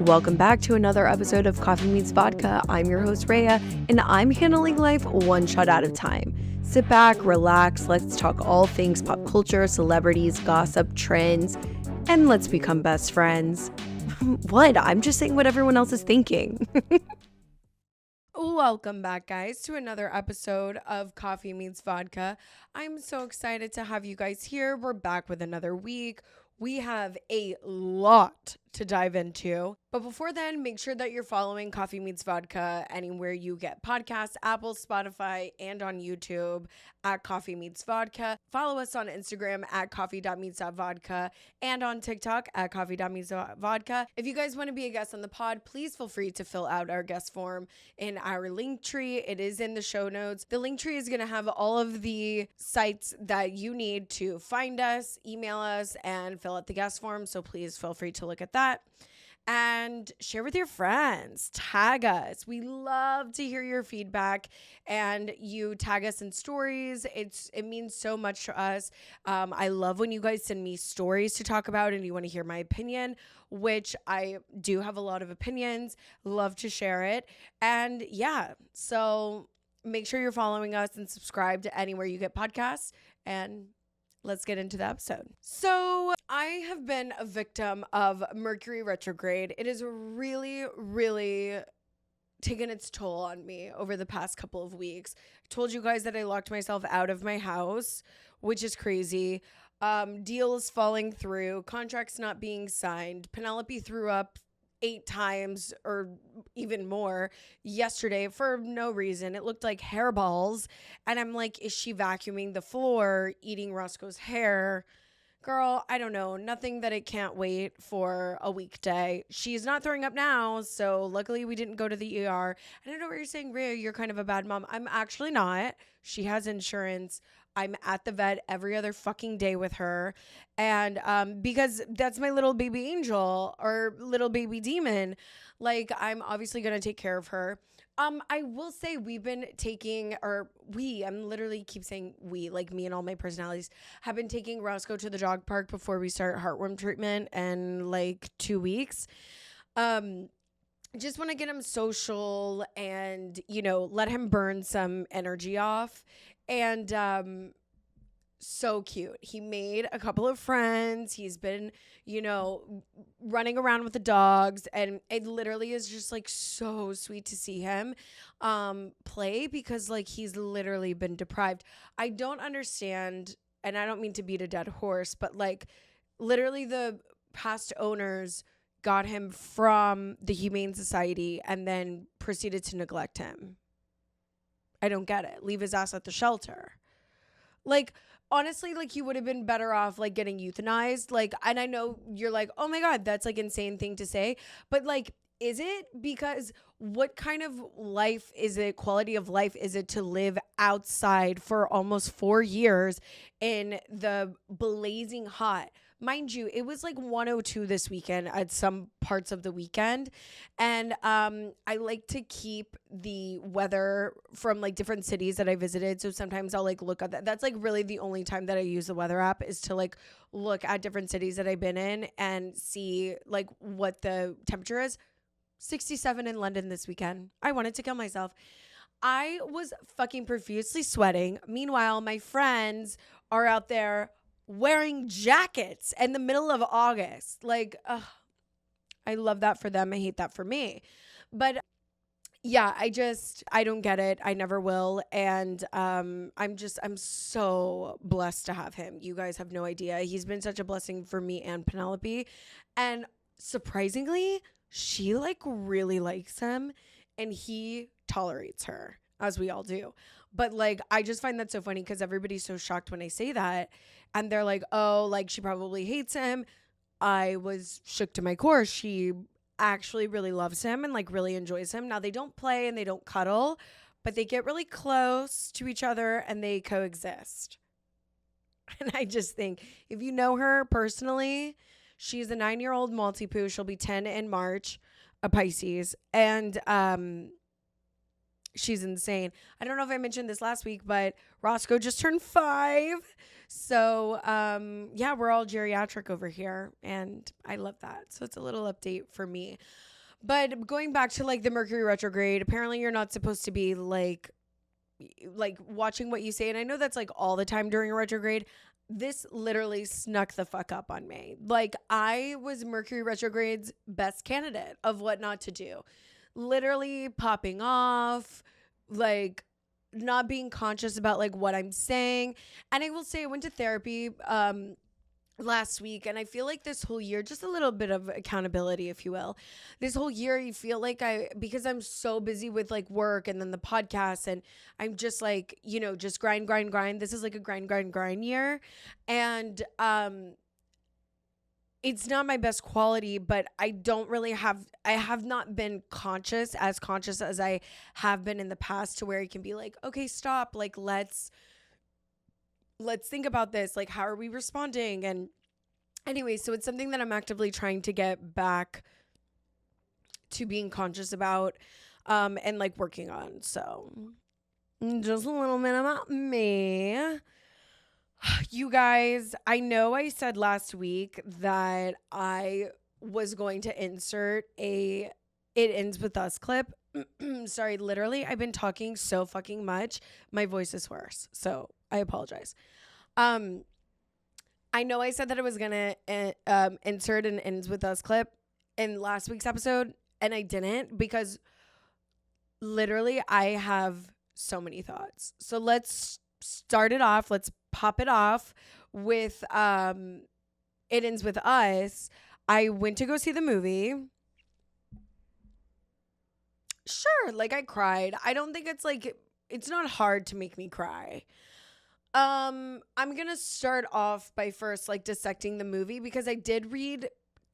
Welcome back to another episode of Coffee Meets Vodka. I'm your host, Raya, and I'm handling life one shot at a time. Sit back, relax, let's talk all things pop culture, celebrities, gossip, trends, and let's become best friends. What? I'm just saying what everyone else is thinking. Welcome back, guys, to another episode of Coffee Meets Vodka. I'm so excited to have you guys here. We're back with another week. We have a lot to dive into. But before then, make sure that you're following Coffee Meets Vodka anywhere you get podcasts, Apple, Spotify, and on YouTube at Coffee Meets Vodka. Follow us on Instagram at coffee.meets.vodka and on TikTok at coffee.meets.vodka. If you guys want to be a guest on the pod, please feel free to fill out our guest form in our link tree. It is in the show notes. The link tree is going to have all of the sites that you need to find us, email us, and fill out the guest form. So please feel free to look at that. And share with your friends, tag us. We love to hear your feedback, and you tag us in stories. It means so much to us. I love when you guys send me stories to talk about and you want to hear my opinion, which I do have a lot of opinions. Love to share it. And yeah, so make sure you're following us and subscribe to anywhere you get podcasts, and let's get into the episode. So I have been a victim of Mercury retrograde. It has really, really taken its toll on me over the past couple of weeks. I told you guys that I locked myself out of my house, which is crazy. Deals falling through, contracts not being signed. Penelope threw up 8 times or even more yesterday for no reason. It looked like hairballs. And I'm like, is she vacuuming the floor, eating Roscoe's hair? Girl, I don't know. Nothing that it can't wait for a weekday. She's not throwing up now, so luckily we didn't go to the ER. I don't know what you're saying, Rhea, you're kind of a bad mom. I'm actually not. She has insurance. I'm at the vet every other fucking day with her. And because that's my little baby angel or little baby demon, like I'm obviously going to take care of her. I will say we've been taking, I'm literally keep saying we, like me and all my personalities, have been taking Roscoe to the dog park before we start heartworm treatment in like 2 weeks. Just want to get him social and, let him burn some energy off. And so cute. He made a couple of friends. He's been, running around with the dogs, and it literally is just like so sweet to see him play because like he's literally been deprived. I don't understand, and I don't mean to beat a dead horse, but like literally the past owners got him from the Humane Society and then proceeded to neglect him. I don't get it. Leave his ass at the shelter. Like, honestly, like he would have been better off like getting euthanized. Like, and I know you're like, oh my God, that's like insane thing to say. But like, is it? Because what kind of life is it, quality of life is it to live outside for almost 4 years in the blazing hot? Mind you, it was like 102 this weekend at some parts of the weekend. And I like to keep the weather from like different cities that I visited. So sometimes I'll like look at that. That's like really the only time that I use the weather app is to like look at different cities that I've been in and see like what the temperature is. 67 in London this weekend. I wanted to kill myself. I was fucking profusely sweating. Meanwhile, my friends are out there wearing jackets in the middle of August. Like, I love that for them. I hate that for me. But yeah, I don't get it. I never will. And I'm so blessed to have him. You guys have no idea. He's been such a blessing for me and Penelope. And surprisingly, she like really likes him and he tolerates her, as we all do. But like, I just find that so funny because everybody's so shocked when I say that. And they're like, oh, like she probably hates him. I was shook to my core. She actually really loves him and like really enjoys him. Now they don't play and they don't cuddle, but they get really close to each other and they coexist. And I just think if you know her personally, she's a 9-year-old Maltipoo. She'll be 10 in March, a Pisces. And she's insane. I don't know if I mentioned this last week, but Roscoe just turned 5. So, yeah, we're all geriatric over here, and I love that. So it's a little update for me. But going back to like the Mercury retrograde, apparently you're not supposed to be like watching what you say. And I know that's like all the time during a retrograde. This literally snuck the fuck up on me. Like, I was Mercury retrograde's best candidate of what not to do. Literally popping off, like not being conscious about like what I'm saying. And I will say I went to therapy last week, and I feel like this whole year, just a little bit of accountability, if you will, this whole year, you feel like because I'm so busy with like work and then the podcast, and I'm just like, just grind. This is like a grind year. And it's not my best quality, but I have not been as conscious as I have been in the past, to where it can be like, okay, stop, like let's think about this. Like, how are we responding? And anyway, so it's something that I'm actively trying to get back to being conscious about, and like working on. So just a little bit about me. You guys, I know I said last week that I was going to insert a "It Ends With Us" clip. Sorry, literally, I've been talking so fucking much. My voice is hoarse, so I apologize. I know I said that I was gonna insert an "Ends With Us" clip in last week's episode, and I didn't, because literally I have so many thoughts. So let's start it off. Let's pop it off with "It Ends With Us." I went to go see the movie. Sure, like I cried. I don't think it's not hard to make me cry. I'm gonna start off by first like dissecting the movie, because I did read,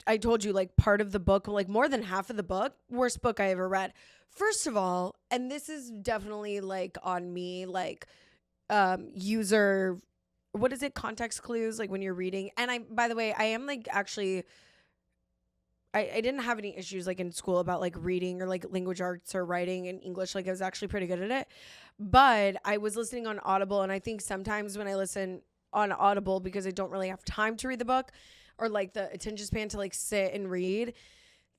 I told you, like part of the book, like more than half of the book. Worst book I ever read. First of all, and this is definitely like on me, like user, what is it, context clues, like when you're reading. And by the way, I am like actually, I didn't have any issues like in school about like reading or like language arts or writing in English. Like I was actually pretty good at it. But I was listening on Audible, and I think sometimes when I listen on Audible, because I don't really have time to read the book or like the attention span to like sit and read,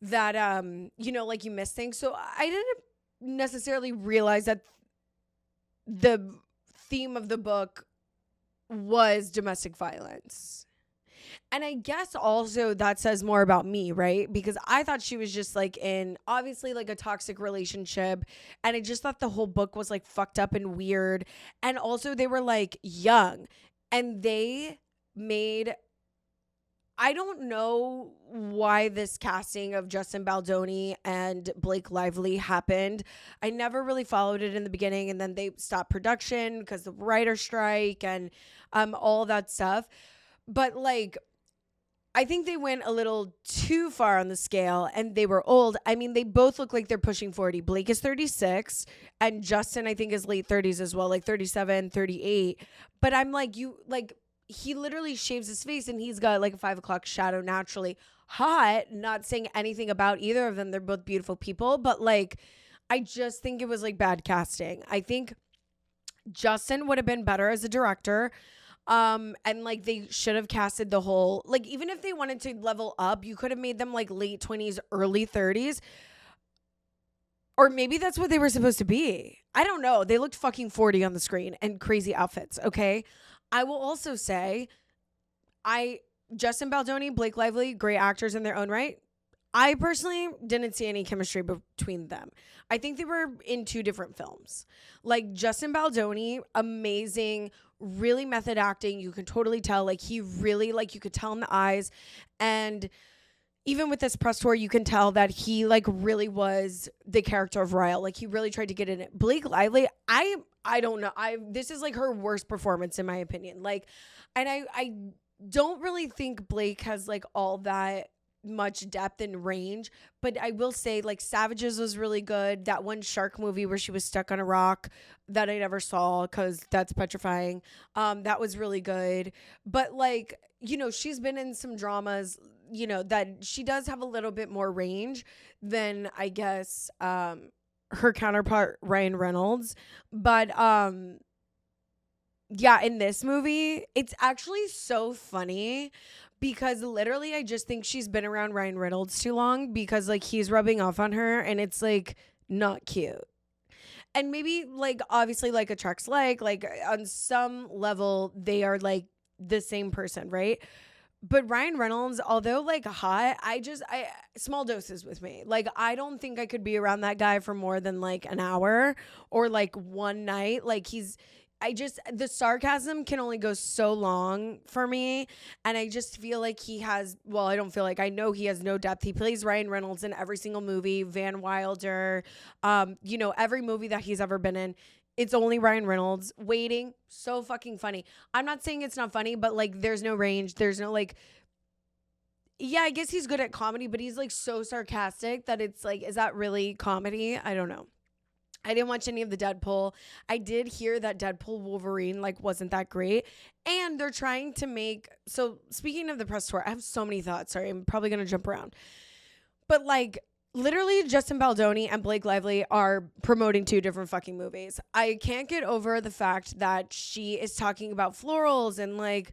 that like you miss things. So I didn't necessarily realize that the theme of the book was domestic violence. And I guess also that says more about me, right? Because I thought she was just like in obviously like a toxic relationship. And I just thought the whole book was like fucked up and weird. And also they were like young, and they made, I don't know why this casting of Justin Baldoni and Blake Lively happened. I never really followed it in the beginning, and then they stopped production because the writer strike and all that stuff. But like, I think they went a little too far on the scale, and they were old. I mean, they both look like they're pushing 40. Blake is 36, and Justin, I think, is late 30s as well, like 37, 38. But I'm like, he literally shaves his face, and he's got like a 5 o'clock shadow naturally. Hot, not saying anything about either of them. They're both beautiful people, but like, I just think it was like bad casting. I think Justin would have been better as a director. And like they should have casted the whole, like, even if they wanted to level up, you could have made them like late 20s, early 30s. Or maybe that's what they were supposed to be. I don't know. They looked fucking 40 on the screen, and crazy outfits. Okay. I will also say, Justin Baldoni, Blake Lively, great actors in their own right. I personally didn't see any chemistry between them. I think they were in two different films. Like Justin Baldoni, amazing, really method acting. You can totally tell, like he really, like you could tell in the eyes. And even with this press tour, you can tell that he like really was the character of Raya. Like he really tried to get in it. Blake Lively, I don't know. This is like her worst performance in my opinion. Like, and I don't really think Blake has like all that much depth and range, but I will say like Savages was really good. That one shark movie where she was stuck on a rock that I never saw because that's petrifying, that was really good. But like, she's been in some dramas, that she does have a little bit more range than I guess her counterpart Ryan Reynolds. But yeah, in this movie it's actually so funny because literally I just think she's been around Ryan Reynolds too long, because like he's rubbing off on her and it's like not cute. And maybe like obviously like attracts like on some level they are like the same person, right? But Ryan Reynolds, although like hot, I small doses with me. Like I don't think I could be around that guy for more than like an hour or like one night. Like the sarcasm can only go so long for me. And I just feel like I don't feel like, I know he has no depth. He plays Ryan Reynolds in every single movie, Van Wilder, every movie that he's ever been in. It's only Ryan Reynolds. Waiting, so fucking funny. I'm not saying it's not funny, but like there's no range. There's no like, yeah, I guess he's good at comedy, but he's like so sarcastic that it's like, is that really comedy? I don't know. I didn't watch any of the Deadpool. I did hear that Deadpool Wolverine like wasn't that great. And they're trying to make, so speaking of the press tour, I have so many thoughts. Sorry, I'm probably going to jump around. But like literally Justin Baldoni and Blake Lively are promoting 2 different fucking movies. I can't get over the fact that she is talking about florals and like,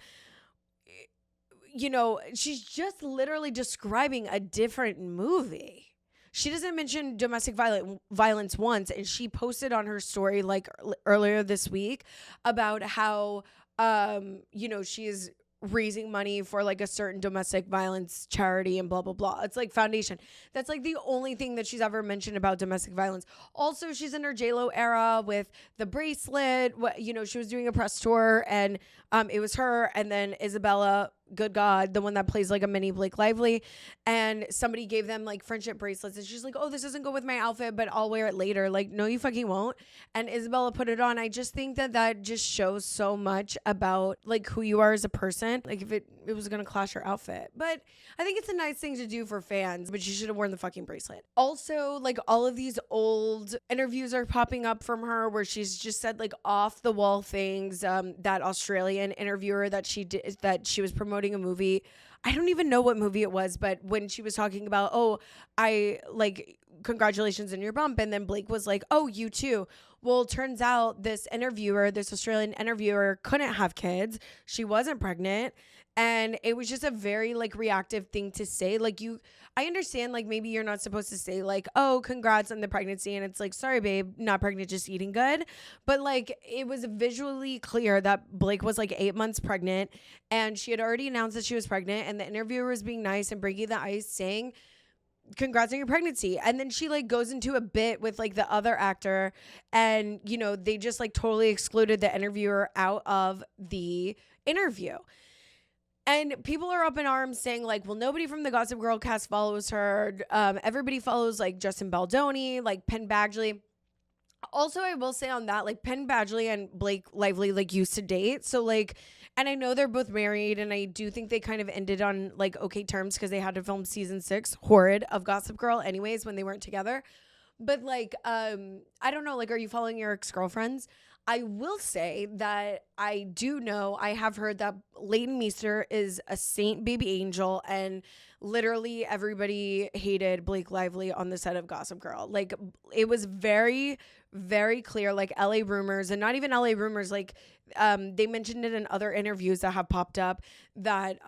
she's just literally describing a different movie. She doesn't mention domestic violence once, and she posted on her story like earlier this week about how she is raising money for like a certain domestic violence charity and blah blah blah. It's like foundation. That's like the only thing that she's ever mentioned about domestic violence. Also, she's in her JLo era with the bracelet. She was doing a press tour and it was her and then Isabella, good God, the one that plays like a mini Blake Lively, and somebody gave them like friendship bracelets and she's like, oh, this doesn't go with my outfit, but I'll wear it later. Like, no, you fucking won't. And Isabella put it on. I just think that just shows so much about like who you are as a person. Like if it was gonna clash her outfit, but I think it's a nice thing to do for fans, but she should have worn the fucking bracelet. Also, like all of these old interviews are popping up from her where she's just said like off the wall things. That Australian interviewer that she was promoting a movie. I don't even know what movie it was, but when she was talking about, oh, I like congratulations on your bump, and then Blake was like, oh, you too. Well, turns out this Australian interviewer couldn't have kids. She wasn't pregnant. And it was just a very like reactive thing to say. Like I understand like maybe you're not supposed to say like, oh, congrats on the pregnancy. And it's like, sorry, babe, not pregnant, just eating good. But like it was visually clear that Blake was like 8 months pregnant and she had already announced that she was pregnant. And the interviewer was being nice and breaking the ice saying, congrats on your pregnancy. And then she like goes into a bit with like the other actor and, they just like totally excluded the interviewer out of the interview. And people are up in arms saying like, well, nobody from the Gossip Girl cast follows her. Everybody follows like Justin Baldoni, like Penn Badgley. Also, I will say on that, like Penn Badgley and Blake Lively like used to date. So like, and I know they're both married and I do think they kind of ended on like okay terms because they had to film season 6, horrid, of Gossip Girl anyways when they weren't together. But like, I don't know, like, are you following your ex-girlfriends? I will say that I do know, I have heard that Leighton Meester is a saint baby angel and literally everybody hated Blake Lively on the set of Gossip Girl. Like it was very, very clear, like LA rumors, and not even LA rumors, like they mentioned it in other interviews that have popped up that,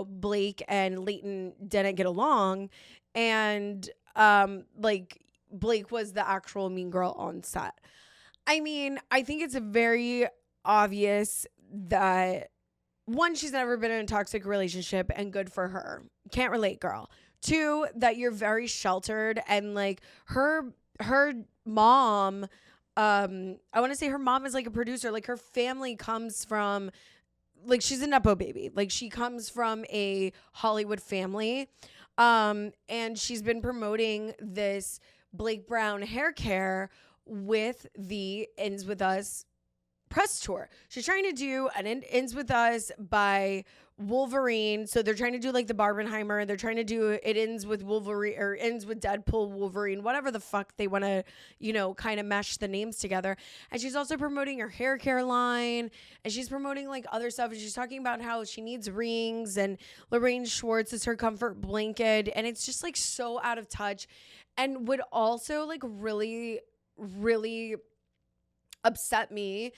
Blake and Leighton didn't get along. And like Blake was the actual mean girl on set. I mean, I think it's very obvious that, one, she's never been in a toxic relationship and good for her. Can't relate, girl. 2, that you're very sheltered and like her mom, I want to say her mom is like a producer. Like her family comes from, like she's a Nepo baby. Like she comes from a Hollywood family. And she's been promoting this Blake Brown hair care with the Ends With Us press tour. She's trying to do an Ends With Us by Wolverine. So they're trying to do like the Barbenheimer. They're trying to do It Ends With Wolverine or Ends With Deadpool Wolverine, whatever the fuck they want to, kind of mesh the names together. And she's also promoting her hair care line and she's promoting like other stuff. And she's talking about how she needs rings and Lorraine Schwartz is her comfort blanket. And it's just like so out of touch and would also like really, really upset me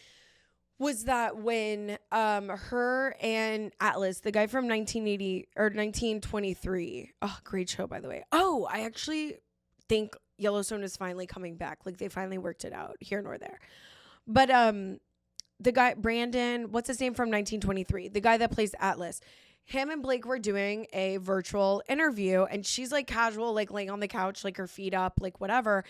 was that when her and Atlas, the guy from 1980 or 1923, oh, great show, by the way. Oh, I actually think Yellowstone is finally coming back. Like, they finally worked it out here nor there. But the guy, Brandon, what's his name from 1923? The guy that plays Atlas. Him and Blake were doing a virtual interview, and she's like casual, like laying on the couch, like her feet up, like whatever.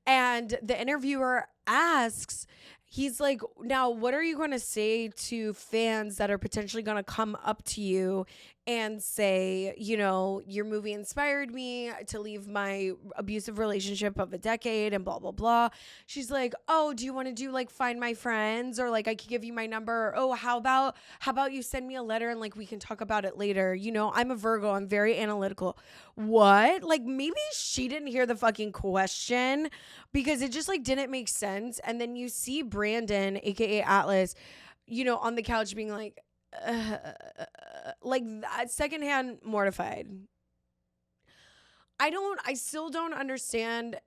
And the interviewer asks, he's like, now, what are you going to say to fans that are potentially going to come up to you and say, you know, your movie inspired me to leave my abusive relationship of a decade and blah, blah, blah. She's like, oh, do you want to do like Find My Friends, or like I could give you my number? Or, oh, how about you send me a letter and like we can talk about it later? You know, I'm a Virgo. I'm very analytical. What? Like, maybe she didn't hear the fucking question, because it just like didn't make sense. And then you see Brandon, aka Atlas, you know, on the couch being like that, secondhand mortified. I still don't understand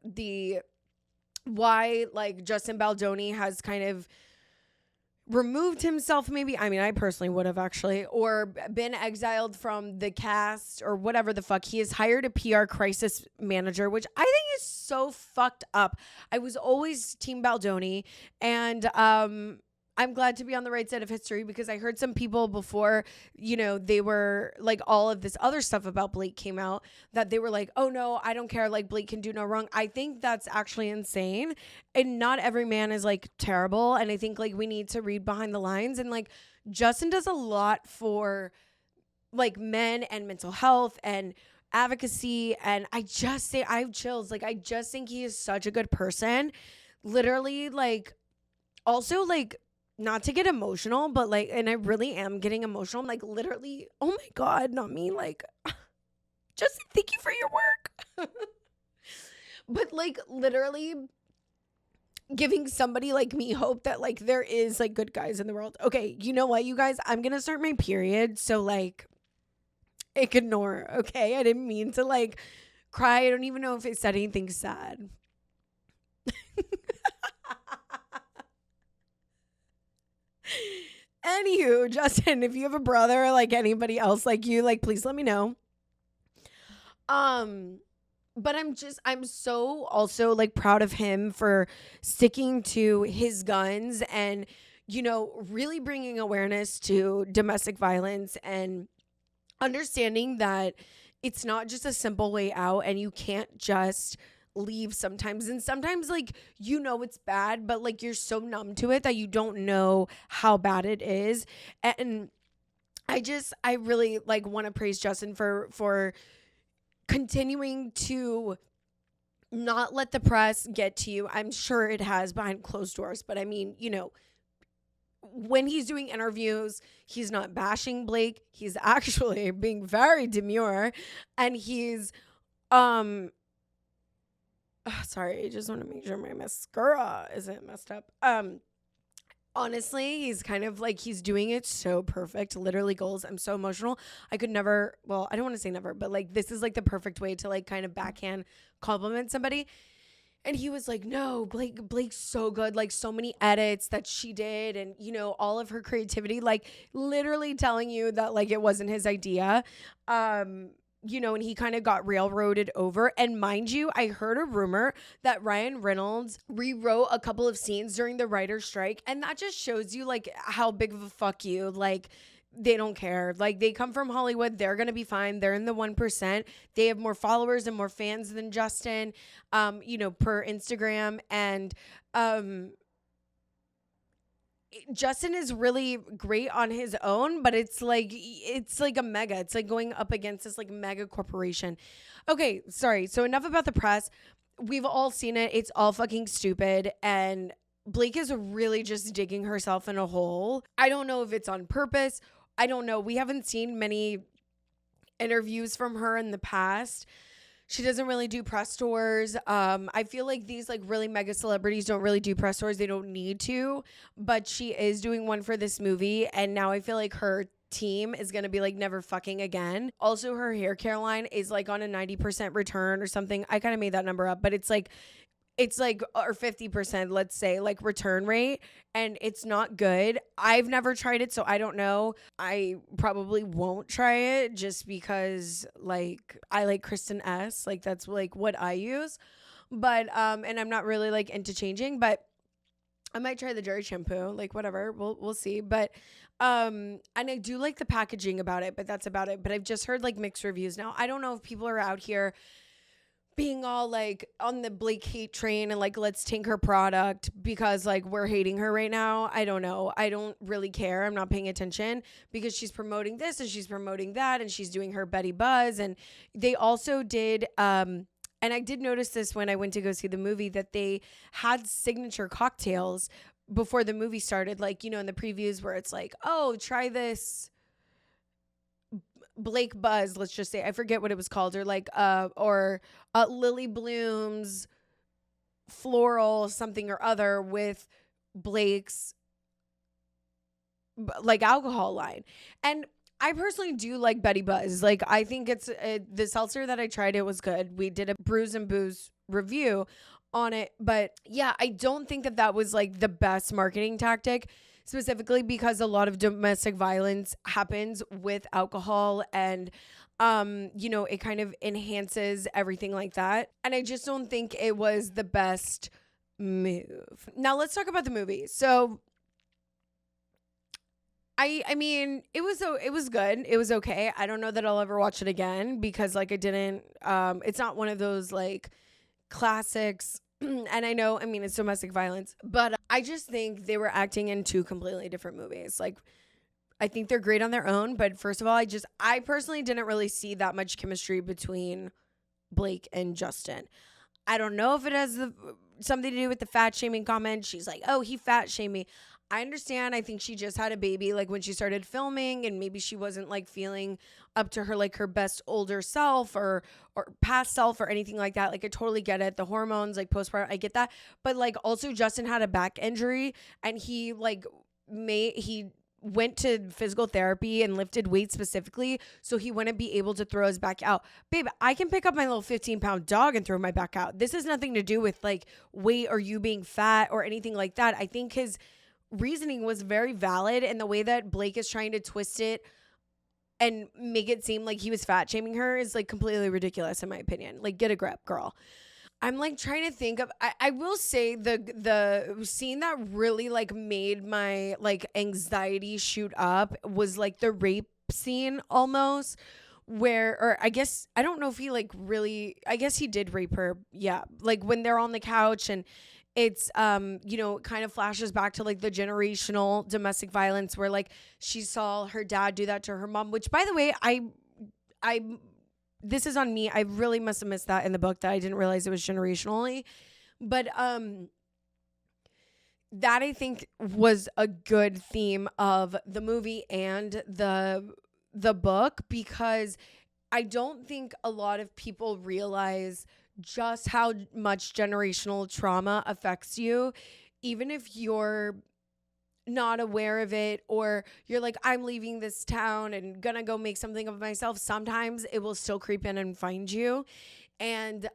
why like Justin Baldoni has kind of removed himself, maybe. I mean, I personally would have actually, or been exiled from the cast or whatever the fuck. He has hired a PR crisis manager, which I think is so fucked up. I was always team Baldoni, and I'm glad to be on the right side of history, because I heard some people before, you know, they were like, all of this other stuff about Blake came out, that they were like, oh no, I don't care, like Blake can do no wrong. I think that's actually insane, and not every man is like terrible. And I think like we need to read behind the lines, and like Justin does a lot for like men and mental health and advocacy. And I have chills. Like, I just think he is such a good person. Literally, like, also like, not to get emotional, but like, and I really am getting emotional. I'm like, literally, oh my God, not me. Like, Justin, thank you for your work. But like, literally giving somebody like me hope that like there is like good guys in the world. Okay, you know what, you guys? I'm going to start my period. So like, ignore, okay? I didn't mean to like cry. I don't even know if it said anything sad. Anywho, Justin, if you have a brother like anybody else like you, like, please let me know. But I'm so also like proud of him for sticking to his guns and, you know, really bringing awareness to domestic violence and understanding that it's not just a simple way out, and you can't just leave sometimes. And sometimes like, you know, it's bad, but like you're so numb to it that you don't know how bad it is. And I really like want to praise Justin for continuing to not let the press get to you. I'm sure it has behind closed doors, but I mean, you know, when he's doing interviews, he's not bashing Blake. He's actually being very demure, and he's sorry, I just want to make sure my mascara isn't messed up. Honestly, he's kind of like, he's doing it so perfect. Literally, goals. I'm so emotional. I could never, well, I don't want to say never, but like, this is like the perfect way to like kind of backhand compliment somebody. And he was like, no, Blake's so good. Like, so many edits that she did, and, you know, all of her creativity, like literally telling you that like it wasn't his idea. You know, and he kind of got railroaded over. And mind you, I heard a rumor that Ryan Reynolds rewrote a couple of scenes during the writer's strike. And that just shows you like how big of a fuck you. Like, they don't care. Like, they come from Hollywood. They're going to be fine. They're in the 1%. They have more followers and more fans than Justin, you know, per Instagram. And, Justin is really great on his own, but it's like a mega. It's like going up against this like mega corporation. Okay, sorry. So enough about the press. We've all seen it. It's all fucking stupid. And Blake is really just digging herself in a hole. I don't know if it's on purpose. I don't know. We haven't seen many interviews from her in the past. She doesn't really do press tours. I feel like these like really mega celebrities don't really do press tours. They don't need to, but she is doing one for this movie. And now I feel like her team is going to be like never fucking again. Also, her hair care line is like on a 90% return or something. I kind of made that number up, but it's like it's like, or 50%, let's say, like return rate, and it's not good. I've never tried it, so I don't know. I probably won't try it just because like I like Kristen S. Like that's like what I use. But and I'm not really like into changing, but I might try the Jerry shampoo, like whatever. We'll see. But and I do like the packaging about it, but that's about it. But I've just heard like mixed reviews now. I don't know if people are out here being all like on the Blake hate train and like let's tank her product because like we're hating her right now. I don't know. I don't really care. I'm not paying attention because she's promoting this and she's promoting that and she's doing her Betty Buzz. And they also did and I did notice this when I went to go see the movie that they had signature cocktails before the movie started, like, you know, in the previews where it's like, oh, try this Blake Buzz, let's just say. I forget what it was called, or like Lily Bloom's floral something or other with Blake's like alcohol line. And I personally do like Betty Buzz. Like I think it's the seltzer that I tried, it was good. We did a Brews and Booze review on it, but yeah, I don't think that was like the best marketing tactic, specifically because a lot of domestic violence happens with alcohol and you know, it kind of enhances everything like that. And I just don't think it was the best move. Now let's talk about the movie. So I mean, it was good. It was okay. I don't know that I'll ever watch it again because like I didn't it's not one of those like classics. And I know, I mean, it's domestic violence, but I just think they were acting in two completely different movies. Like I think they're great on their own, but first of all, I personally didn't really see that much chemistry between Blake and Justin. I don't know if it has something to do with the fat shaming comment. She's like, oh, he fat shamed me. I understand. I think she just had a baby like when she started filming, and maybe she wasn't like feeling up to her like her best older self or past self or anything like that. Like I totally get it. The hormones, like postpartum, I get that. But like also Justin had a back injury and he went to physical therapy and lifted weights specifically so he wouldn't be able to throw his back out. Babe, I can pick up my little 15-pound dog and throw my back out. This has nothing to do with like weight or you being fat or anything like that. I think his reasoning was very valid, and the way that Blake is trying to twist it and make it seem like he was fat shaming her is like completely ridiculous in my opinion. Like get a grip, girl. I'm like trying to think of, I will say the scene that really like made my like anxiety shoot up was like the rape scene almost, where, or I guess, I don't know if he like really, I guess he did rape her. Yeah. Like when they're on the couch and it's, you know, it kind of flashes back to like the generational domestic violence where like she saw her dad do that to her mom, which by the way, I this is on me. I really must have missed that in the book that I didn't realize it was generationally. But that I think was a good theme of the movie and the book, because I don't think a lot of people realize just how much generational trauma affects you, even if you're not aware of it, or you're like, I'm leaving this town and gonna go make something of myself. Sometimes it will still creep in and find you. And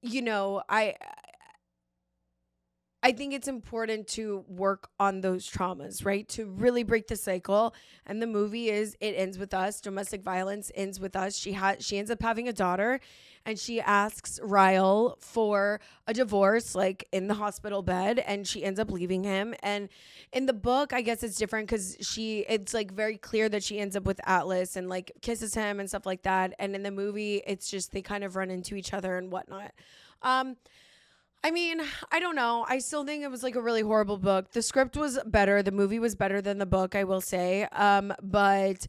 you know, I think it's important to work on those traumas, right? To really break the cycle. And the movie it ends with us. Domestic violence ends with us. She ends up having a daughter, and she asks Ryle for a divorce, like in the hospital bed, and she ends up leaving him. And in the book, I guess it's different because it's like very clear that she ends up with Atlas and like kisses him and stuff like that. And in the movie, it's just they kind of run into each other and whatnot. I mean, I don't know. I still think it was like a really horrible book. The script was better. The movie was better than the book, I will say. But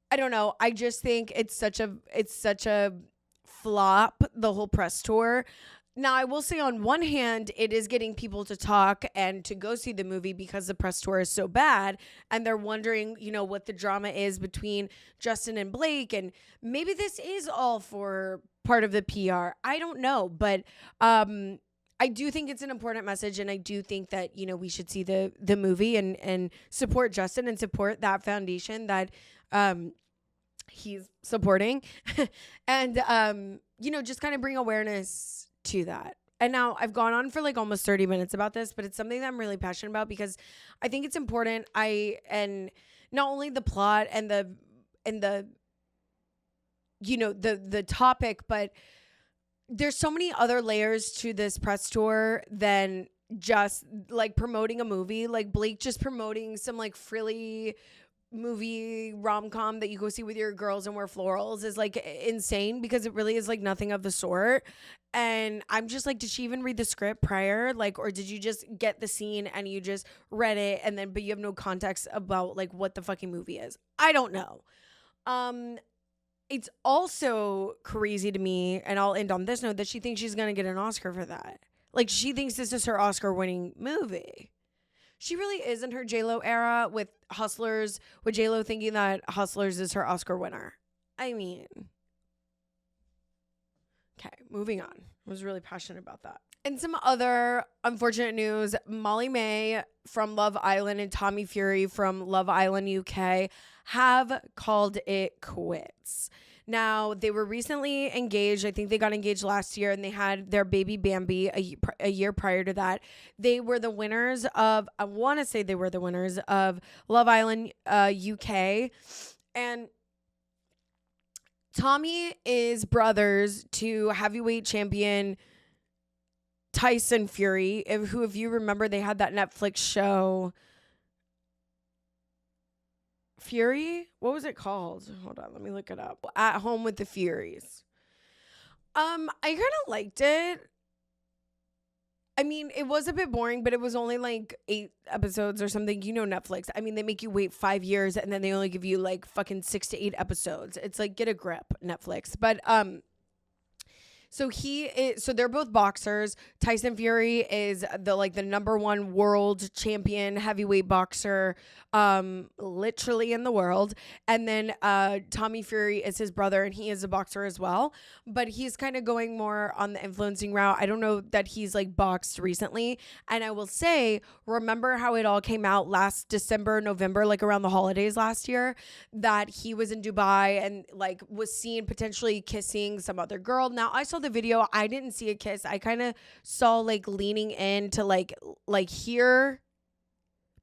I don't know. I just think it's such a flop, the whole press tour. Now, I will say on one hand, it is getting people to talk and to go see the movie because the press tour is so bad. And they're wondering, you know, what the drama is between Justin and Blake. And maybe this is all for part of the PR. I don't know. But I do think it's an important message. And I do think that, you know, we should see the movie and support Justin and support that foundation that he's supporting. And, just kind of bring awareness to that. And now I've gone on for like almost 30 minutes about this, but it's something that I'm really passionate about because I think it's important. And not only the plot and the topic, but there's so many other layers to this press tour than just like promoting a movie. Like Blake just promoting some like frilly movie rom-com that you go see with your girls and wear florals is like insane, because it really is like nothing of the sort. And I'm just like, did she even read the script prior? Like, or did you just get the scene and you just read it and then, but you have no context about like what the fucking movie is? I don't know. It's also crazy to me, and I'll end on this note, that she thinks she's going to get an Oscar for that. Like, she thinks this is her Oscar-winning movie. She really is in her J-Lo era with Hustlers, with J-Lo thinking that Hustlers is her Oscar winner. I mean, okay, moving on. I was really passionate about that. And some other unfortunate news, Molly May from Love Island and Tommy Fury from Love Island UK have called it quits. Now, they were recently engaged. I think they got engaged last year, and they had their baby Bambi a year prior to that. They were the winners of, I want to say they were the winners of Love Island UK. And Tommy is brothers to heavyweight champion Tyson Fury, who, if you remember, they had that Netflix show, Fury? What was it called? Hold on, let me look it up. At Home with the Furies. I kind of liked it. I mean, it was a bit boring, but it was only like 8 episodes or something. You know Netflix. I mean, they make you wait 5 years and then they only give you like fucking 6 to 8 episodes. It's like, get a grip, Netflix. But so they're both boxers. Tyson Fury is the number 1 world champion heavyweight boxer, literally in the world. And then Tommy Fury is his brother, and he is a boxer as well. But he's kind of going more on the influencing route. I don't know that he's like boxed recently. And I will say, remember how it all came out last December, November, like around the holidays last year, that he was in Dubai and like was seen potentially kissing some other girl. Now, I saw the video. I didn't see a kiss. I kind of saw like leaning in to like here,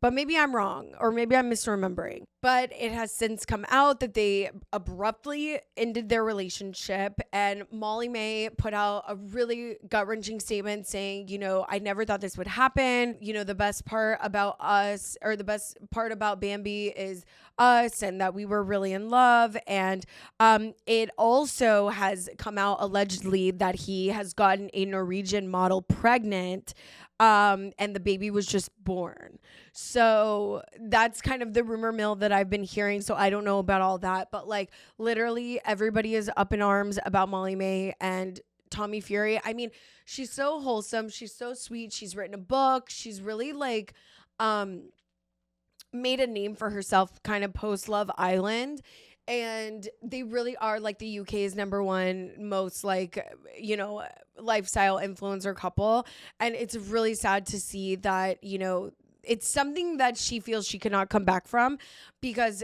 but maybe I'm wrong, or maybe I'm misremembering. But it has since come out that they abruptly ended their relationship, and Molly May put out a really gut-wrenching statement saying, I never thought this would happen. The best part about us, or the best part about Bambi, is us, and that we were really in love. And it also has come out allegedly that he has gotten a Norwegian model pregnant, and the baby was just born. So that's kind of the rumor mill that I've been hearing. So I don't know about all that, but like literally everybody is up in arms about Molly May and Tommy Fury. I mean, she's so wholesome. She's so sweet. She's written a book. She's really like made a name for herself kind of post Love Island. And they really are like the UK's number 1 most like, lifestyle influencer couple. And it's really sad to see that, it's something that she feels she cannot come back from, because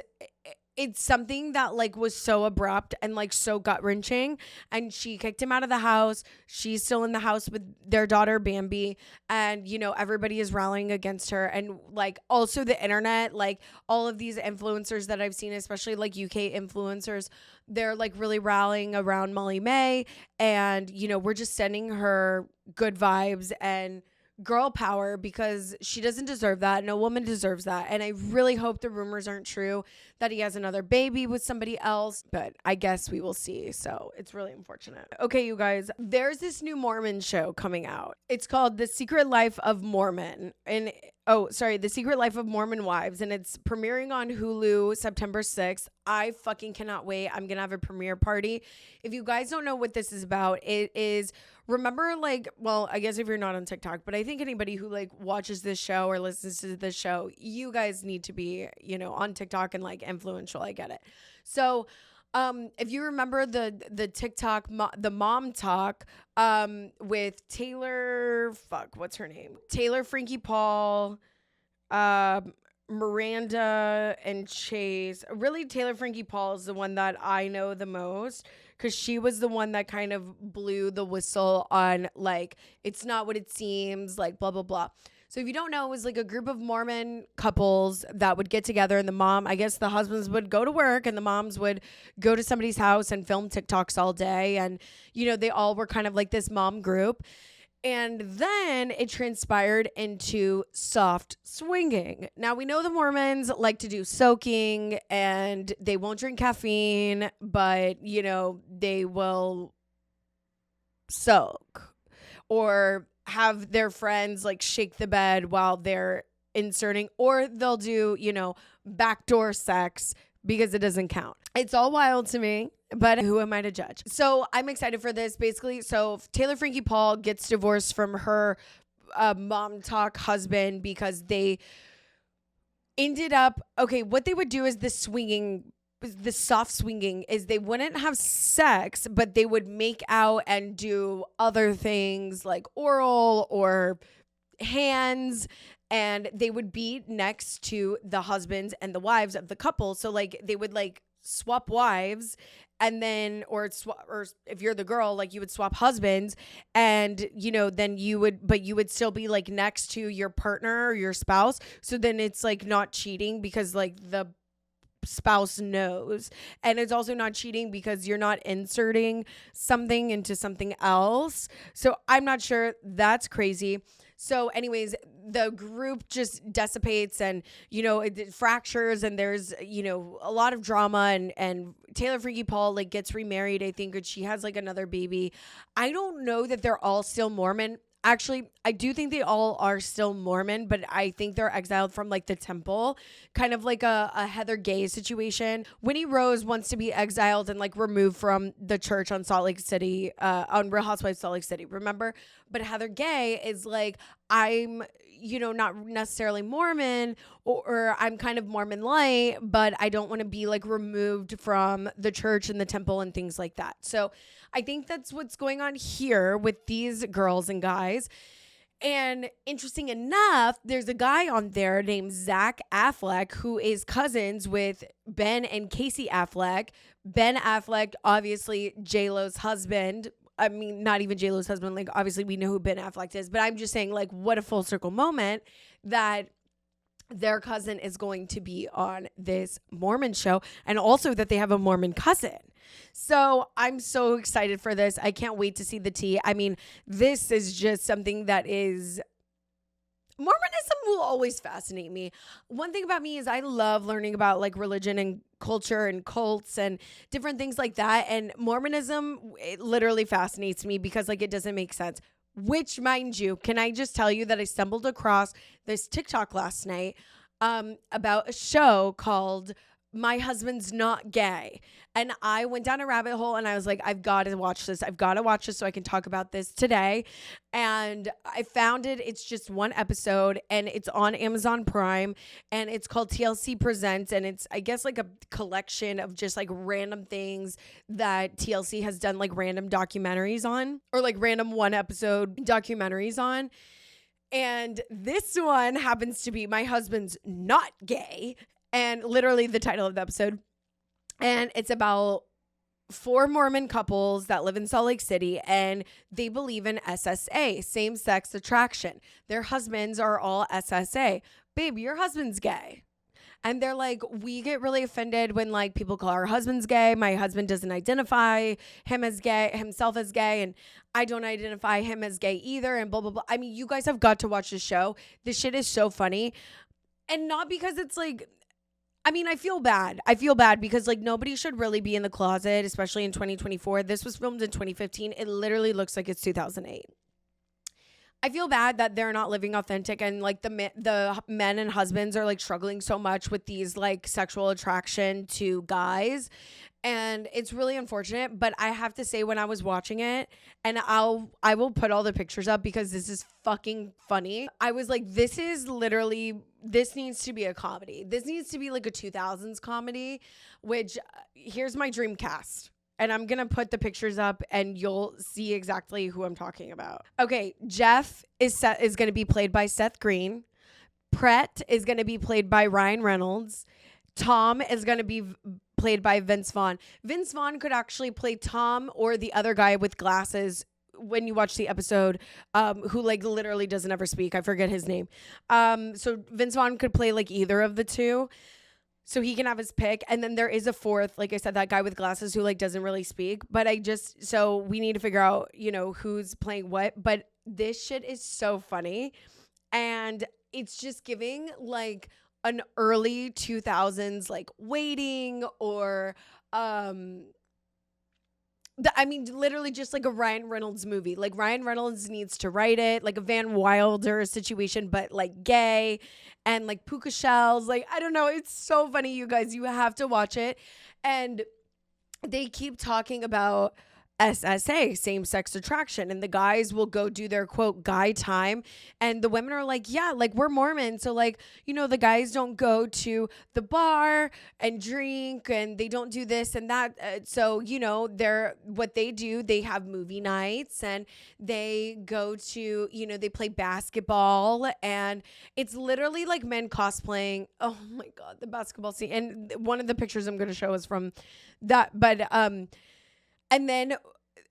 it's something that like was so abrupt and like so gut-wrenching, and she kicked him out of the house. She's still in the house with their daughter Bambi, and everybody is rallying against her. And like also the internet, like all of these influencers that I've seen, especially like UK influencers, they're like really rallying around Molly May, and we're just sending her good vibes and girl power, because she doesn't deserve that. No woman deserves that. And I really hope the rumors aren't true that he has another baby with somebody else, but I guess we will see. So it's really unfortunate. Okay, you guys, there's this new Mormon show coming out. It's called The Secret Life of Mormon. The Secret Life of Mormon Wives, and it's premiering on Hulu September 6th. I fucking cannot wait. I'm gonna have a premiere party. If you guys don't know what this is about, it is, remember, like, well, I guess if you're not on TikTok, but I think anybody who like watches this show or listens to this show, you guys need to be, on TikTok and like influential. I get it. So if you remember the TikTok, the Mom-Tok, with Taylor, what's her name? Taylor Frankie Paul, Miranda and Chase. Really, Taylor Frankie Paul is the one that I know the most because she was the one that kind of blew the whistle on, like, it's not what it seems, like, blah, blah, blah. So if you don't know, it was like a group of Mormon couples that would get together, and I guess the husbands would go to work and the moms would go to somebody's house and film TikToks all day. And, you know, they all were kind of like this mom group. And then it transpired into soft swinging. Now, we know the Mormons like to do soaking and they won't drink caffeine, but, you know, they will soak or have their friends like shake the bed while they're inserting, or they'll do, you know, backdoor sex because it doesn't count. It's all wild to me, but who am I to judge? So I'm excited for this. Basically, so Taylor Frankie Paul gets divorced from her Mom-Tok husband because they ended up, okay, what they would do is the soft swinging is they wouldn't have sex, but they would make out and do other things like oral or hands, and they would be next to the husbands and the wives of the couple. So like they would like swap wives, and then or if you're the girl, like you would swap husbands, and you know then you would still be like next to your partner or your spouse. So then it's like not cheating because like the spouse knows, and it's also not cheating because you're not inserting something into something else. So I'm not sure. That's crazy. So anyways, the group just dissipates and, you know, it fractures, and there's, you know, a lot of drama, and Taylor Frankie Paul like gets remarried, I think, and she has like another baby. I don't know that they're all still Mormon. Actually, I do think they all are still Mormon, but I think they're exiled from like the temple, kind of like a Heather Gay situation. Winnie Rose wants to be exiled and like removed from the church on Salt Lake City, on Real Housewives Salt Lake City, remember? But Heather Gay is like, I'm, you know, not necessarily Mormon, or I'm kind of Mormon light, but I don't want to be like removed from the church and the temple and things like that. So I think that's what's going on here with these girls and guys. And interesting enough, there's a guy on there named Zac Affleck who is cousins with Ben and Casey Affleck. Ben Affleck, obviously J-Lo's husband. I mean, not even J-Lo's husband. Like, obviously we know who Ben Affleck is, but I'm just saying, like, what a full circle moment that their cousin is going to be on this Mormon show, and also that they have a Mormon cousin. So I'm so excited for this. I can't wait to see the tea. I mean, this is just something that is... Mormonism will always fascinate me. One thing about me is I love learning about like religion and culture and cults and different things like that. And Mormonism, it literally fascinates me because like it doesn't make sense. Which, mind you, can I just tell you that I stumbled across this TikTok last night about a show called My Husband's Not Gay. And I went down a rabbit hole and I was like, I've got to watch this. I've got to watch this so I can talk about this today. And I found it. It's just one episode and it's on Amazon Prime, and it's called TLC Presents. And it's, I guess, like a collection of just like random things that TLC has done, like random documentaries on, or like random one episode documentaries on. And this one happens to be My Husband's Not Gay. And literally the title of the episode. And it's about 4 Mormon couples that live in Salt Lake City, and they believe in SSA, same-sex attraction. Their husbands are all SSA. Babe, your husband's gay. And they're like, we get really offended when like people call our husbands gay. My husband doesn't identify himself as gay, and I don't identify him as gay either, and blah, blah, blah. I mean, you guys have got to watch this show. This shit is so funny. And not because it's like... I mean, I feel bad. Because like nobody should really be in the closet, especially in 2024. This was filmed in 2015. It literally looks like it's 2008. I feel bad that they're not living authentic, and like the men and husbands are like struggling so much with these like sexual attraction to guys. And it's really unfortunate, but I have to say, when I was watching it, and I will put all the pictures up because this is fucking funny. I was like, this needs to be a comedy. This needs to be like a 2000s comedy, which here's my dream cast. And I'm going to put the pictures up and you'll see exactly who I'm talking about. Okay, Jeff is going to be played by Seth Green. Brett is going to be played by Ryan Reynolds. Tom is going to be played by Vince Vaughn. Vince Vaughn could actually play Tom or the other guy with glasses when you watch the episode, who like literally doesn't ever speak. I forget his name. So Vince Vaughn could play like either of the two. So he can have his pick. And then there is a fourth, like I said, that guy with glasses who like doesn't really speak. But so we need to figure out, who's playing what. But this shit is so funny. And it's just giving like an early 2000s like Waiting or literally just like a Ryan Reynolds movie. Like Ryan Reynolds needs to write it, like a Van Wilder situation, but like gay and like puka shells. Like, I don't know. It's so funny, you guys. You have to watch it. And they keep talking about SSA, same-sex attraction, and the guys will go do their quote guy time, and the women are like, yeah, like we're Mormon, so like, the guys don't go to the bar and drink, and they don't do this and that, so they're what they do. They have movie nights, and they go to they play basketball, and it's literally like men cosplaying. Oh my god, the basketball scene. And one of the pictures I'm going to show is from that, but and then,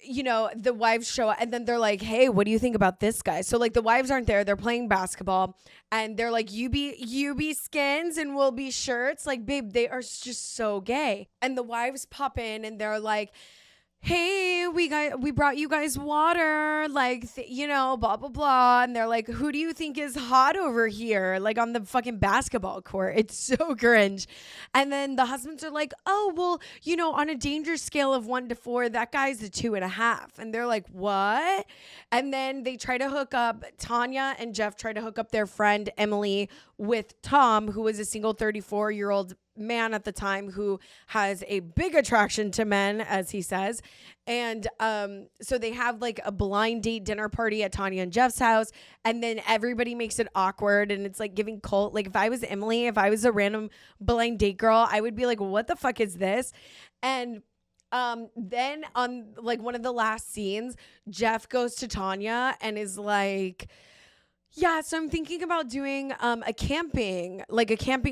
the wives show up, and then they're like, hey, what do you think about this guy? So like the wives aren't there. They're playing basketball, and they're like, you be skins and we'll be shirts. Like, babe, they are just so gay. And the wives pop in, and they're like, hey, we brought you guys water, like, blah, blah, blah. And they're like, who do you think is hot over here? Like on the fucking basketball court. It's so cringe. And then the husbands are like, oh, well, on a danger scale of 1 to 4, that guy's a 2.5. And they're like, what? And then they try to hook up, Tanya and Jeff try to hook up their friend Emily with Tom, who was a single 34-year-old man at the time who has a big attraction to men, as he says. And so they have like a blind date dinner party at Tanya and Jeff's house, and then everybody makes it awkward, and it's like giving cult. Like if I was Emily, if I was a random blind date girl, I would be like, what the fuck is this? And then on like one of the last scenes, Jeff goes to Tanya and is like, yeah, so I'm thinking about doing a camping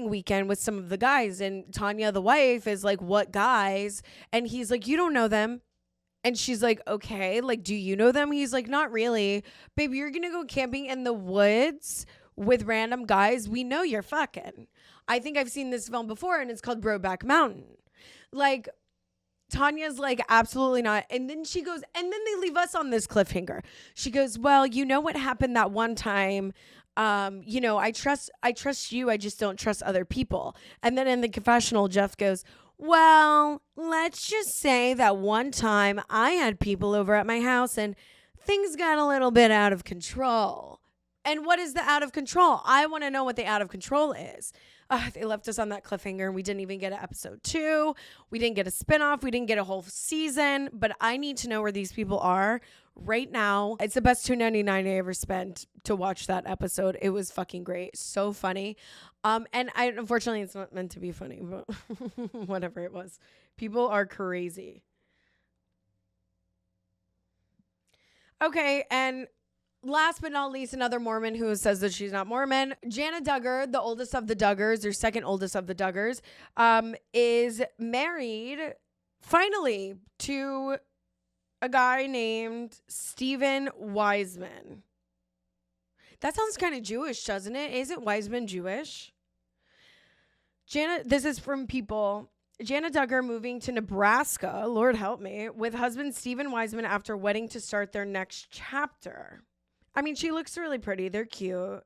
weekend with some of the guys. And Tanya, the wife, is like, what guys? And he's like, you don't know them. And she's like, okay, like, do you know them? He's like, not really. Babe, you're going to go camping in the woods with random guys. We know you're fucking. I think I've seen this film before, and it's called Brokeback Mountain. Like, Tanya's like, absolutely not. And then she goes, and then they leave us on this cliffhanger. She goes, well, you know what happened that one time? I trust you. I just don't trust other people. And then in the confessional, Jeff goes, well, let's just say that one time I had people over at my house and things got a little bit out of control. And what is the out of control? I want to know what the out of control is. They left us on that cliffhanger, and we didn't even get an episode 2. We didn't get a spinoff. We didn't get a whole season. But I need to know where these people are right now. It's the best $2.99 I ever spent to watch that episode. It was fucking great. So funny. And unfortunately, it's not meant to be funny, but whatever it was. People are crazy. Okay, and last but not least, another Mormon who says that she's not Mormon. Jana Duggar, the oldest of the Duggars, or second oldest of the Duggars, is married finally to a guy named Stephen Wissmann. That sounds kind of Jewish, doesn't it? Isn't Wissmann Jewish? This is from People. Jana Duggar moving to Nebraska, Lord help me, with husband Stephen Wissmann after wedding to start their next chapter. I mean, she looks really pretty. They're cute.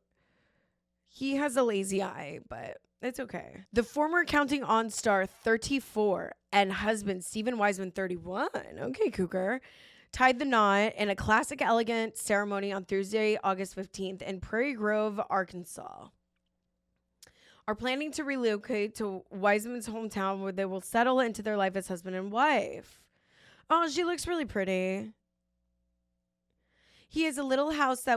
He has a lazy eye, but it's okay. The former Counting On star, 34, and husband Stephen Wissmann, 31. Okay, cougar. Tied the knot in a classic elegant ceremony on Thursday, August 15th in Prairie Grove, Arkansas. Are planning to relocate to Wissmann's hometown where they will settle into their life as husband and wife. Oh, she looks really pretty. He has a little house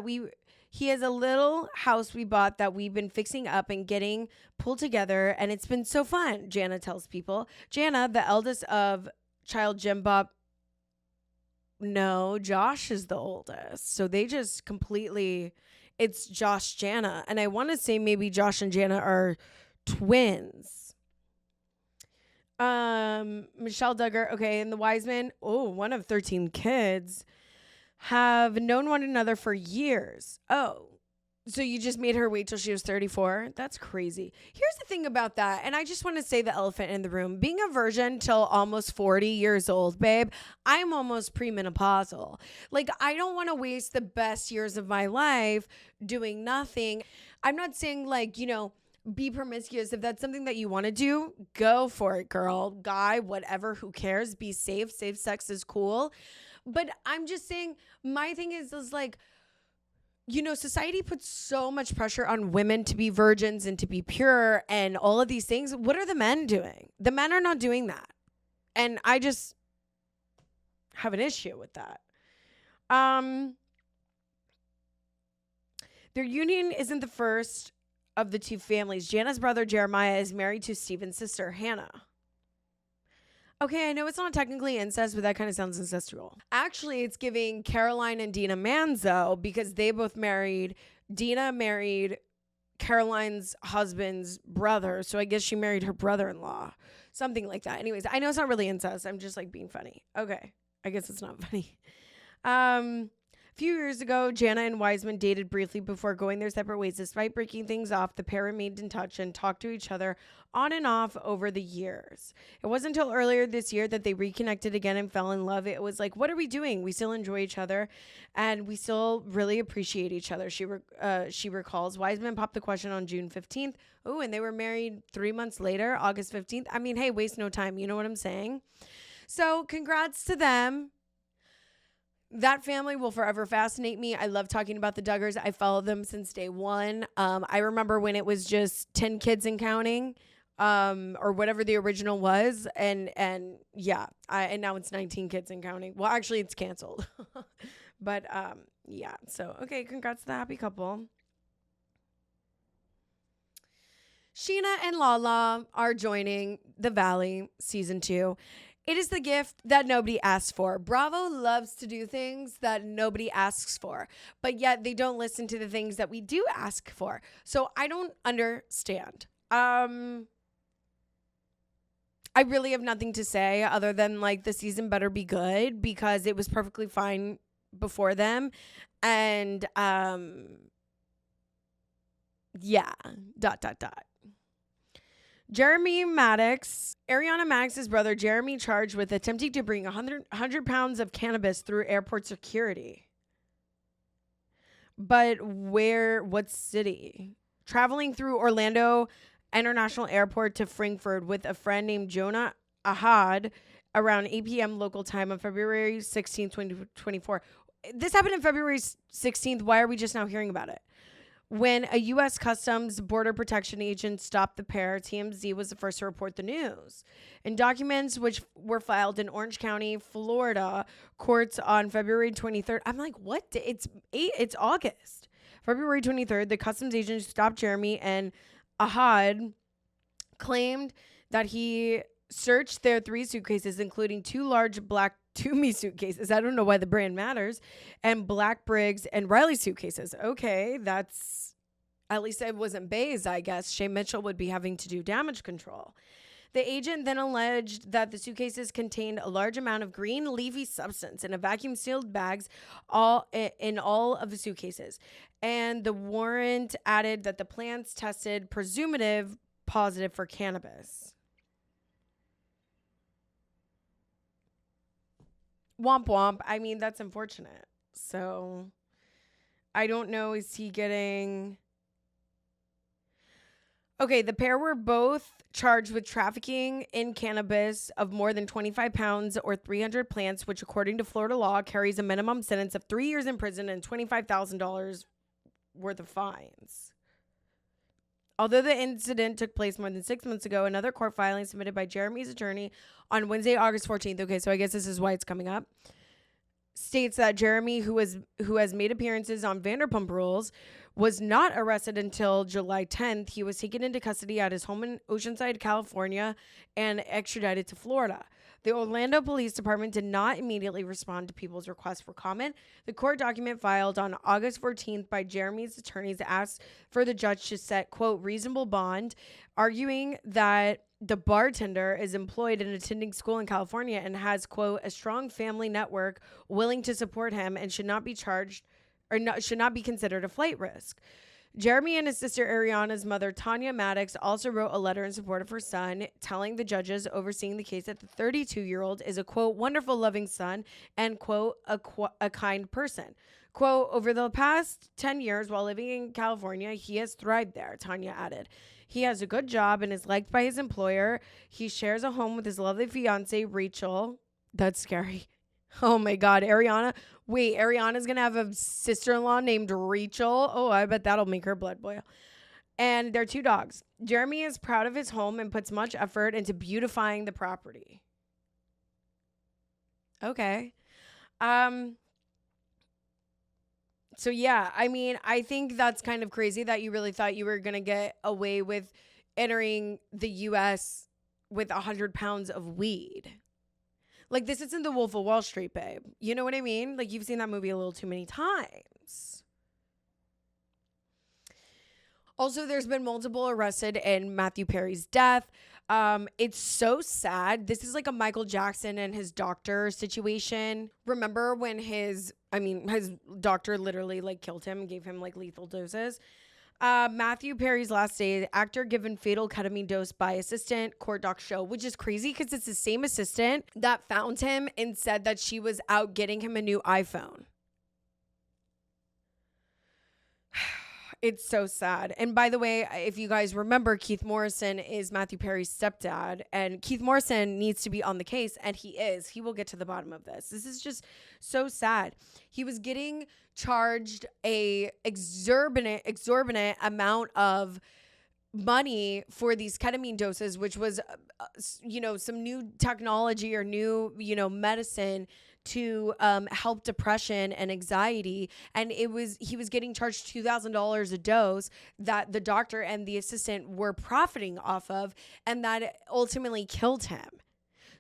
we bought that we've been fixing up and getting pulled together, and it's been so fun, Jana tells People. Jana, the eldest of child Jim Bob. No, Josh is the oldest. So they just completely, it's Josh Jana. And I want to say maybe Josh and Jana are twins. Michelle Duggar, okay, and the Wissmann, one of 13 kids, have known one another for years. Oh, so you just made her wait till she was 34? That's crazy. Here's the thing about that, and I just want to say the elephant in the room. Being a virgin till almost 40 years old, babe, I'm almost premenopausal. Like, I don't want to waste the best years of my life doing nothing. I'm not saying, like, be promiscuous. If that's something that you want to do, go for it, girl, guy, whatever, who cares? Be safe. Safe sex is cool. But I'm just saying, my thing is like, society puts so much pressure on women to be virgins and to be pure and all of these things. What are the men doing? The men are not doing that. And I just have an issue with that. Their union isn't the first of the two families. Jana's brother, Jeremiah, is married to Stephen's sister, Hannah. Okay, I know it's not technically incest, but that kind of sounds incestual. Actually, it's giving Caroline and Dina Manzo because they both married. Dina married Caroline's husband's brother, so I guess she married her brother-in-law. Something like that. Anyways, I know it's not really incest. I'm just like being funny. Okay, I guess it's not funny. A few years ago, Jana and Wissmann dated briefly before going their separate ways. Despite breaking things off, the pair remained in touch and talked to each other on and off over the years. It wasn't until earlier this year that they reconnected again and fell in love. It was like, what are we doing? We still enjoy each other, and we still really appreciate each other. She recalls. Wissmann popped the question on June 15th. Oh, and they were married 3 months later, August 15th. I mean, hey, waste no time. You know what I'm saying? So congrats to them. That family will forever fascinate me. I love talking about the Duggars. I followed them since day one. I remember when it was just 10 kids and counting, or whatever the original was. And yeah, and now it's 19 kids and counting. Well, actually it's canceled. But yeah, so, okay, congrats to the happy couple. Sheena and Lala are joining The Valley season 2. It is the gift that nobody asked for. Bravo loves to do things that nobody asks for, but yet they don't listen to the things that we do ask for. So I don't understand. I really have nothing to say other than, like, the season better be good because it was perfectly fine before them. And yeah, ... Jeremy Maddox, Ariana Maddox's brother, Jeremy, charged with attempting to bring 100 pounds of cannabis through airport security. But what city? Traveling through Orlando International Airport to Frankfurt with a friend named Jonah Ahad around 8 p.m. local time on February 16th, 2024. This happened on February 16th. Why are we just now hearing about it? When a U.S. Customs Border Protection agent stopped the pair, TMZ was the first to report the news. In documents which were filed in Orange County, Florida, courts on February 23rd. I'm like, what? It's August. February 23rd, the customs agent stopped Jeremy, and Ahad claimed that he searched their 3 suitcases, including 2 large black Toomey suitcases. I don't know why the brand matters. And Black Briggs and Riley suitcases. Okay, that's, at least it wasn't Bays, I guess. Shay Mitchell would be having to do damage control. The agent then alleged that the suitcases contained a large amount of green leafy substance in a vacuum sealed bags in all of the suitcases. And the warrant added that the plants tested presumptive positive for cannabis. Womp womp. I mean, that's unfortunate. So, I don't know. Is he getting... Okay, the pair were both charged with trafficking in cannabis of more than 25 pounds or 300 plants, which, according to Florida law, carries a minimum sentence of 3 years in prison and $25,000 worth of fines. Although the incident took place more than 6 months ago, another court filing submitted by Jeremy's attorney on Wednesday, August 14th, okay, so I guess this is why it's coming up, states that Jeremy, who has made appearances on Vanderpump Rules, was not arrested until July 10th. He was taken into custody at his home in Oceanside, California, and extradited to Florida. The Orlando Police Department did not immediately respond to people's requests for comment. The court document filed on August 14th by Jeremy's attorneys asked for the judge to set, quote, reasonable bond, arguing that the bartender is employed and attending school in California and has, quote, a strong family network willing to support him and should not be charged or should not be considered a flight risk. Jeremy and his sister Ariana's mother, Tanya Maddox, also wrote a letter in support of her son, telling the judges overseeing the case that the 32-year-old is a, quote, wonderful, loving son and, quote, a kind person. Quote, over the past 10 years while living in California, he has thrived there, Tanya added. He has a good job and is liked by his employer. He shares a home with his lovely fiance, Rachel. That's scary. Oh my God, Ariana. Wait, Ariana's going to have a sister-in-law named Rachel. Oh, I bet that'll make her blood boil. And their 2 dogs. Jeremy is proud of his home and puts much effort into beautifying the property. Okay. So yeah, I mean, I think that's kind of crazy that you really thought you were going to get away with entering the U.S. with 100 pounds of weed. Like, this isn't the Wolf of Wall Street, babe. You know what I mean? Like, you've seen that movie a little too many times. Also, there's been multiple arrested in Matthew Perry's death. It's so sad. This is like a Michael Jackson and his doctor situation. Remember when his doctor literally like killed him and gave him like lethal doses? Matthew Perry's last day, actor given fatal ketamine dose by assistant, court doc show, which is crazy because it's the same assistant that found him and said that she was out getting him a new iPhone. It's so sad. And by the way, if you guys remember, Keith Morrison is Matthew Perry's stepdad, and Keith Morrison needs to be on the case, and he is. He will get to the bottom of this. This is just so sad. He was getting charged a exorbitant amount of money for these ketamine doses, which was, some new technology or new, medicine to help depression and anxiety. And he was getting charged $2,000 a dose that the doctor and the assistant were profiting off of, and that ultimately killed him.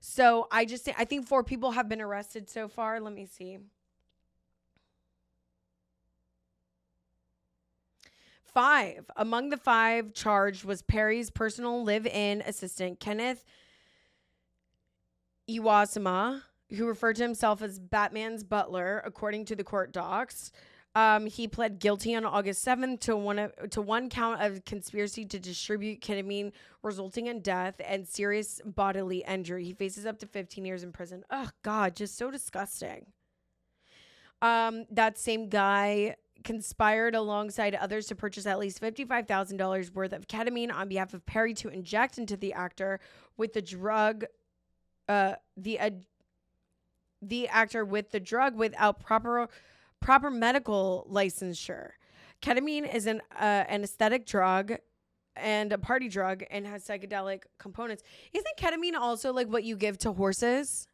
So I think 4 people have been arrested so far. Let me see. 5. Among the 5 charged was Perry's personal live-in assistant, Kenneth Iwasama, who referred to himself as Batman's butler, according to the court docs. He pled guilty on August 7th to one count of conspiracy to distribute ketamine, resulting in death and serious bodily injury. He faces up to 15 years in prison. Oh, God, just so disgusting. That same guy conspired alongside others to purchase at least $55,000 worth of ketamine on behalf of Perry to inject into the actor with the drug, the actor with the drug without proper medical licensure. Ketamine is an anesthetic drug and a party drug and has psychedelic components. Isn't ketamine also like what you give to horses?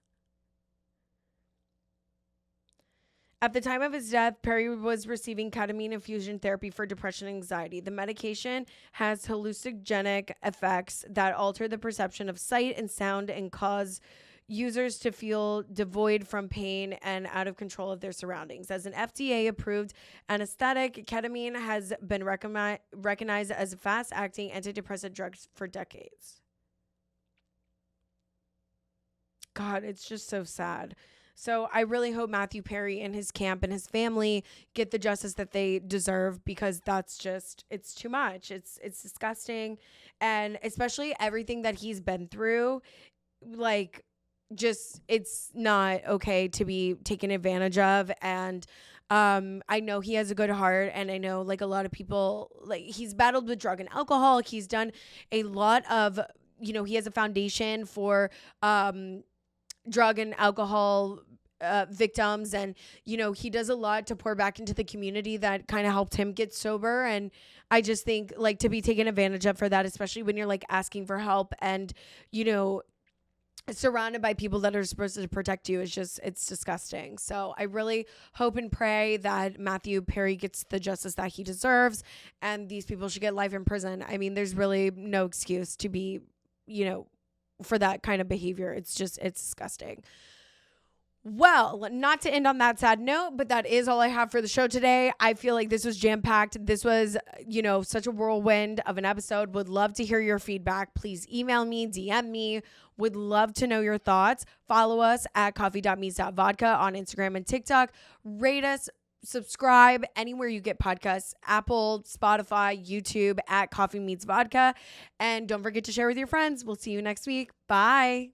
At the time of his death, Perry was receiving ketamine infusion therapy for depression and anxiety. The medication has hallucinogenic effects that alter the perception of sight and sound and cause users to feel devoid from pain and out of control of their surroundings. As an FDA-approved anesthetic, ketamine has been recognized as a fast-acting antidepressant drug for decades. God, it's just so sad. So I really hope Matthew Perry and his camp and his family get the justice that they deserve, because that's just, it's too much. It's disgusting. And especially everything that he's been through, like, just, it's not okay to be taken advantage of. And I know he has a good heart, and I know like a lot of people, like, he's battled with drug and alcohol. He's done a lot of, he has a foundation for drug and alcohol victims, and he does a lot to pour back into the community that kind of helped him get sober. And I just think, like, to be taken advantage of for that, especially when you're like asking for help and surrounded by people that are supposed to protect you, is just, it's disgusting. So I really hope and pray that Matthew Perry gets the justice that he deserves, and these people should get life in prison. I mean, there's really no excuse to be for that kind of behavior. It's disgusting. Well, not to end on that sad note, but that is all I have for the show today. I feel like this was jam-packed. This was, such a whirlwind of an episode. Would love to hear your feedback. Please email me, DM me. Would love to know your thoughts. Follow us at coffee.meets.vodka on Instagram and TikTok. Rate us, subscribe anywhere you get podcasts, Apple, Spotify, YouTube, at Coffee Meets Vodka. And don't forget to share with your friends. We'll see you next week. Bye.